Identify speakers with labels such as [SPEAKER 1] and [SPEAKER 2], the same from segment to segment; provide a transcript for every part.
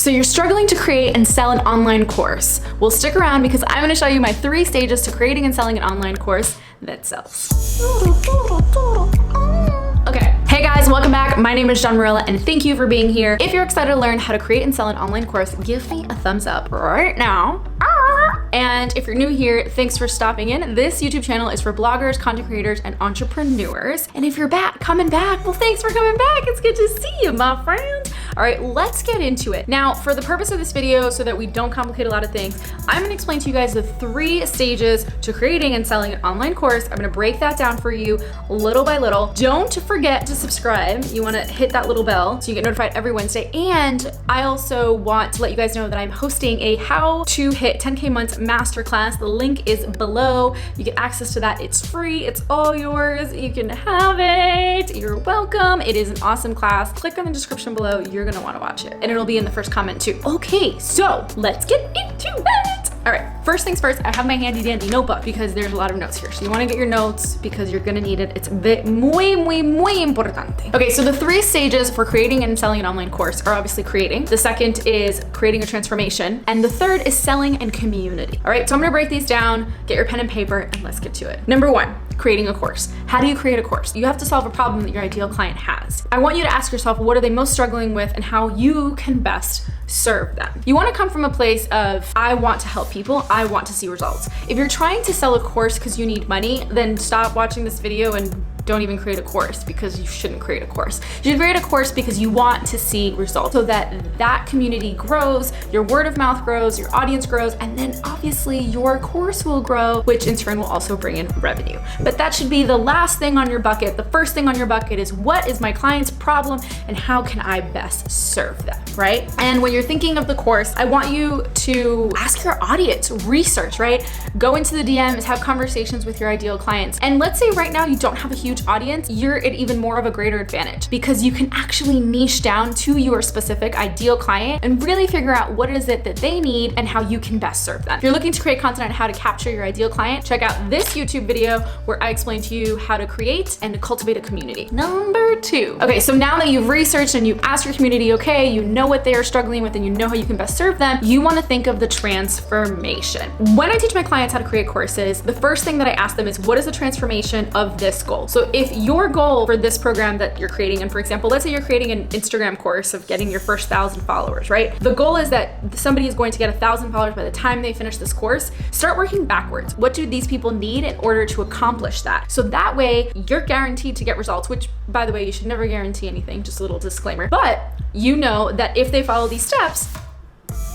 [SPEAKER 1] So you're struggling to create and sell an online course. Well, stick around because I'm gonna show you my 3 stages to creating and selling an online course that sells. Okay, hey guys, welcome back. My name is Marilla and thank you for being here. If you're excited to learn how to create and sell an online course, give me a thumbs up right now. And if you're new here, thanks for stopping in. This YouTube channel is for bloggers, content creators, and entrepreneurs. And if you're coming back, well, thanks for coming back. It's good to see you, my friend. All right, let's get into it. Now, for the purpose of this video, so that we don't complicate a lot of things, I'm gonna explain to you guys the 3 stages to creating and selling an online course. I'm gonna break that down for you little by little. Don't forget to subscribe. You wanna hit that little bell so you get notified every Wednesday. And I also want to let you guys know that I'm hosting a how to hit 10K months masterclass. The link is below. You get access to that. It's free. It's all yours. You can have it. You're welcome. It is an awesome class. Click on the description below. You're gonna wanna watch it. And it'll be in the first comment too. Okay, so let's get into it. All right, first things first, I have my handy dandy notebook because there's a lot of notes here. So you wanna get your notes because you're gonna need it. It's muy importante. Okay, so the 3 stages for creating and selling an online course are obviously creating. The second is creating a transformation. And the third is selling and community. All right, so I'm gonna break these down, get your pen and paper, and let's get to it. Number 1, creating a course. How do you create a course? You have to solve a problem that your ideal client has. I want you to ask yourself, what are they most struggling with and how you can best serve them. You wanna come from a place of, I want to help people, I want to see results. If you're trying to sell a course because you need money, then stop watching this video and don't even create a course because you shouldn't create a course. You should create a course because you want to see results so that that community grows, your word of mouth grows, your audience grows, and then obviously your course will grow, which in turn will also bring in revenue. But that should be the last thing on your bucket. The first thing on your bucket is, what is my client's problem and how can I best serve them, right? And when you're thinking of the course, I want you to ask your audience, research, right? Go into the DMs, have conversations with your ideal clients. And let's say right now you don't have a huge audience, you're at even more of a greater advantage because you can actually niche down to your specific ideal client and really figure out what is it that they need and how you can best serve them. If you're looking to create content on how to capture your ideal client, check out this YouTube video where I explain to you how to create and cultivate a community. Number 2. Okay, so now that you've researched and you've asked your community, okay, you know what they are struggling with and you know how you can best serve them, you want to think of the transformation. When I teach my clients how to create courses, the first thing that I ask them is, what is the transformation of this goal? So if your goal for this program that you're creating, and for example, let's say you're creating an Instagram course of getting your first 1,000 followers, right? The goal is that somebody is going to get 1,000 followers by the time they finish this course. Start working backwards. What do these people need in order to accomplish that? So that way you're guaranteed to get results, which by the way, you should never guarantee anything, just a little disclaimer. But you know that if they follow these steps,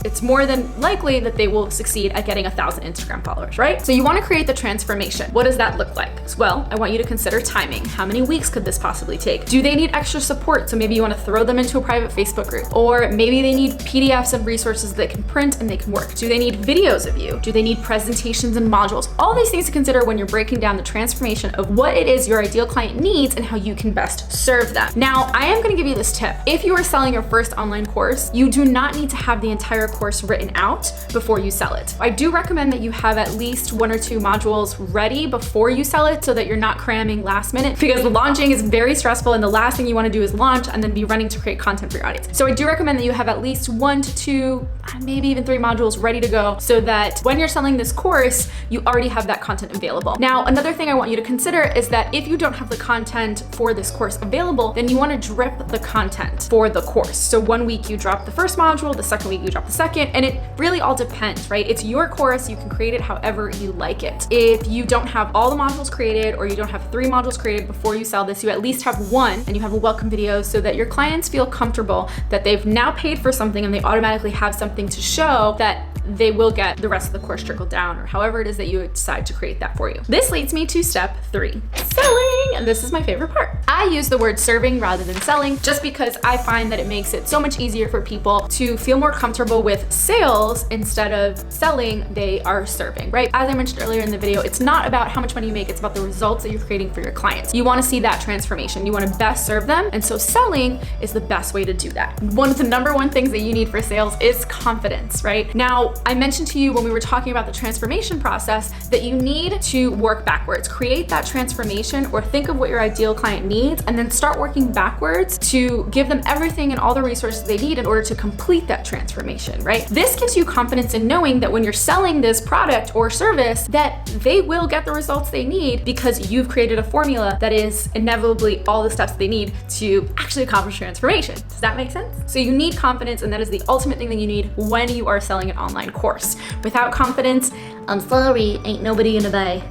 [SPEAKER 1] it's more than likely that they will succeed at getting 1,000 Instagram followers, right? So you want to create the transformation. What does that look like? Well, I want you to consider timing. How many weeks could this possibly take? Do they need extra support? So maybe you want to throw them into a private Facebook group, or maybe they need PDFs and resources that can print and they can work. Do they need videos of you? Do they need presentations and modules? All these things to consider when you're breaking down the transformation of what it is your ideal client needs and how you can best serve them. Now, I am going to give you this tip. If you are selling your first online course, you do not need to have the entire course written out before you sell it. I do recommend that you have at least 1 or 2 modules ready before you sell it so that you're not cramming last minute, because launching is very stressful and the last thing you want to do is launch and then be running to create content for your audience. So I do recommend that you have at least 1 to 2, maybe even 3 modules ready to go so that when you're selling this course, you already have that content available. Now, another thing I want you to consider is that if you don't have the content for this course available, then you want to drip the content for the course. So 1 week you drop the first module, the second week you drop the second, and it really all depends, right? It's your course, you can create it however you like it. If you don't have all the modules created or you don't have 3 modules created before you sell this, you at least have 1 and you have a welcome video so that your clients feel comfortable that they've now paid for something and they automatically have something to show that they will get the rest of the course trickled down, or however it is that you decide to create that for you. This leads me to step 3, selling. And this is my favorite part. I use the word serving rather than selling just because I find that it makes it so much easier for people to feel more comfortable with sales instead of selling. They are serving, right? As I mentioned earlier in the video, it's not about how much money you make, it's about the results that you're creating for your clients. You want to see that transformation. You want to best serve them. And so selling is the best way to do that. One of the number 1 things that you need for sales is confidence, right? Now, I mentioned to you when we were talking about the transformation process that you need to work backwards. Create that transformation, or think of what your ideal client needs and then start working backwards to give them everything and all the resources they need in order to complete that transformation, right? This gives you confidence in knowing that when you're selling this product or service, that they will get the results they need because you've created a formula that is inevitably all the steps they need to actually accomplish transformation. Does that make sense? So you need confidence, and that is the ultimate thing that you need when you are selling an online course. Without confidence, I'm sorry, ain't nobody gonna buy.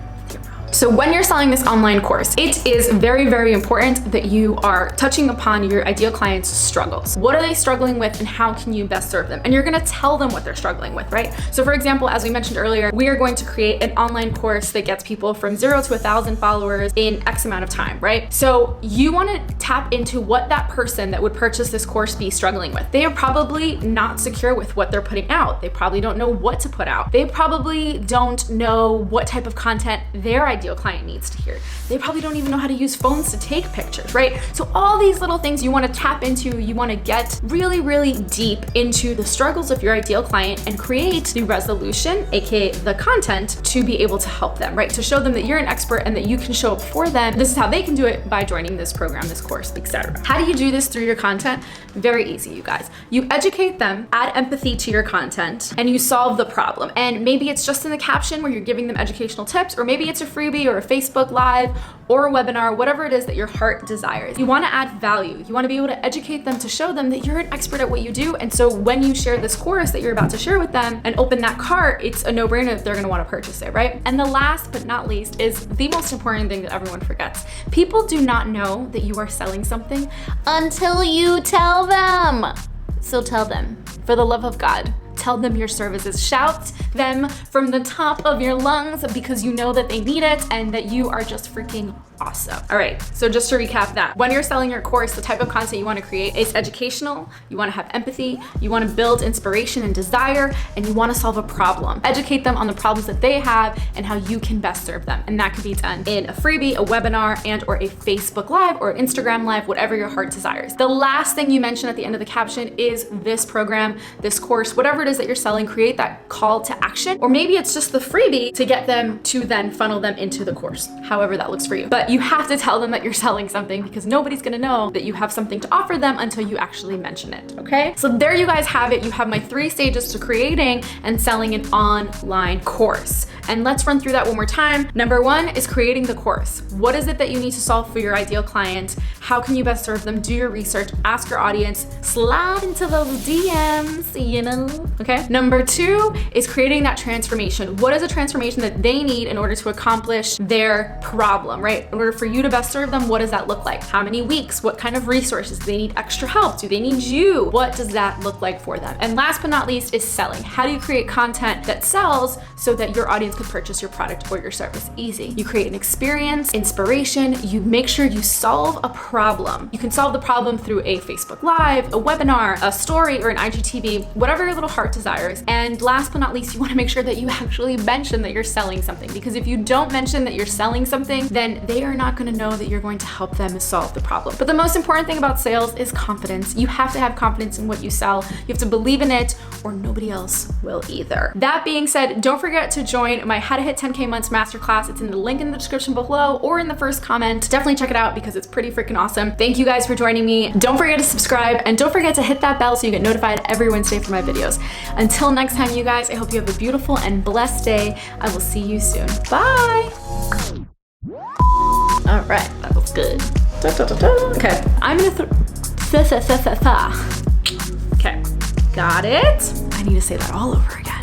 [SPEAKER 1] So when you're selling this online course, it is very, very important that you are touching upon your ideal client's struggles. What are they struggling with and how can you best serve them? And you're gonna tell them what they're struggling with, right? So for example, as we mentioned earlier, we are going to create an online course that gets people from 0 to 1,000 followers in X amount of time, right? So you wanna tap into what that person that would purchase this course be struggling with. They are probably not secure with what they're putting out. They probably don't know what to put out. They probably don't know what type of content their ideal client needs to hear. They probably don't even know how to use phones to take pictures, right? So all these little things you want to tap into, you want to get really, really deep into the struggles of your ideal client and create the resolution, aka the content, to be able to help them, right? To show them that you're an expert and that you can show up for them. This is how they can do it by joining this program, this course, etc. How do you do this through your content? Very easy, you guys. You educate them, add empathy to your content, and you solve the problem. And maybe it's just in the caption where you're giving them educational tips, or maybe it's a freebie or a Facebook Live or a webinar, whatever it is that your heart desires. You want to add value. You want to be able to educate them to show them that you're an expert at what you do. And so when you share this course that you're about to share with them and open that cart, it's a no-brainer that they're going to want to purchase it, right? And the last but not least is the most important thing that everyone forgets. People do not know that you are selling something until you tell them. So tell them, for the love of God. Tell them your services. Shout them from the top of your lungs because you know that they need it and that you are just freaking awesome. All right, so just to recap that, when you're selling your course, the type of content you want to create is educational, you want to have empathy, you want to build inspiration and desire, and you want to solve a problem. Educate them on the problems that they have and how you can best serve them. And that could be done in a freebie, a webinar, and or a Facebook Live or Instagram Live, whatever your heart desires. The last thing you mention at the end of the caption is this program, this course, whatever it is that you're selling. Create that call to action, or maybe it's just the freebie to get them to then funnel them into the course, however that looks for you. But you have to tell them that you're selling something because nobody's gonna know that you have something to offer them until you actually mention it, okay? So there you guys have it. You have my 3 stages to creating and selling an online course. And let's run through that one more time. Number 1 is creating the course. What is it that you need to solve for your ideal client? How can you best serve them? Do your research, ask your audience, slide into those DMs, you know, okay? Number 2 is creating that transformation. What is a transformation that they need in order to accomplish their problem, right? In order for you to best serve them, what does that look like? How many weeks? What kind of resources? Do they need extra help? Do they need you? What does that look like for them? And last but not least is selling. How do you create content that sells so that your audience could purchase your product or your service? Easy. You create an experience, inspiration, you make sure you solve a problem. You can solve the problem through a Facebook Live, a webinar, a story, or an IGTV, whatever your little heart desires. And last but not least, you want to make sure that you actually mention that you're selling something, because if you don't mention that you're selling something, then they are not going to know that you're going to help them solve the problem. But the most important thing about sales is confidence. You have to have confidence in what you sell. You have to believe in it, or nobody else will either. That being said, don't forget to join my How to Hit 10K Months Masterclass. It's in the link in the description below or in the first comment. Definitely check it out because it's pretty freaking awesome. Thank you guys for joining me. Don't forget to subscribe and don't forget to hit that bell so you get notified every Wednesday for my videos. Until next time, you guys, I hope you have a beautiful and blessed day. I will see you soon. Bye. All right, that was good. Okay, I'm gonna okay, got it. I need to say that all over again.